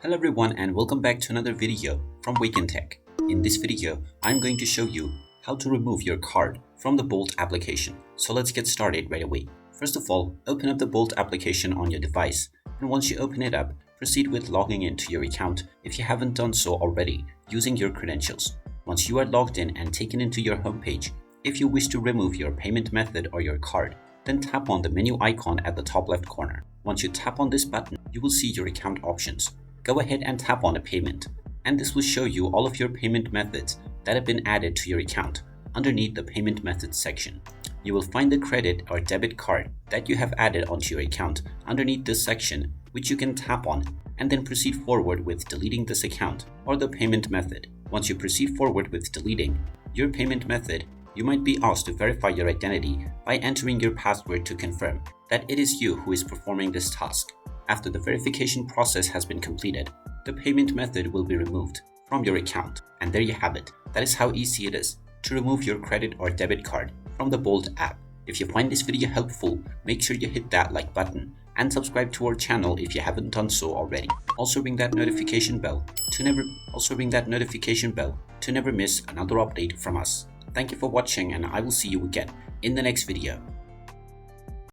Hello everyone and welcome back to another video from Wake&Tech. In this video, I'm going to show you how to remove your card from the Bolt application. So let's get started right away. First of all, open up the Bolt application on your device, and once you open it up, proceed with logging into your account if you haven't done so already using your credentials. Once you are logged in and taken into your homepage, if you wish to remove your payment method or your card, then tap on the menu icon at the top left corner. Once you tap on this button, you will see your account options. Go ahead and tap on a payment, and this will show you all of your payment methods that have been added to your account underneath the payment methods section. You will find the credit or debit card that you have added onto your account underneath this section, which you can tap on and then proceed forward with deleting this account or the payment method. Once you proceed forward with deleting your payment method, you might be asked to verify your identity by entering your password to confirm that it is you who is performing this task. After the verification process has been completed, the payment method will be removed from your account. And there you have it. That is how easy it is to remove your credit or debit card from the Bolt app. If you find this video helpful, make sure you hit that like button and subscribe to our channel if you haven't done so already. Also ring that notification bell to never miss another update from us. Thank you for watching, and I will see you again in the next video.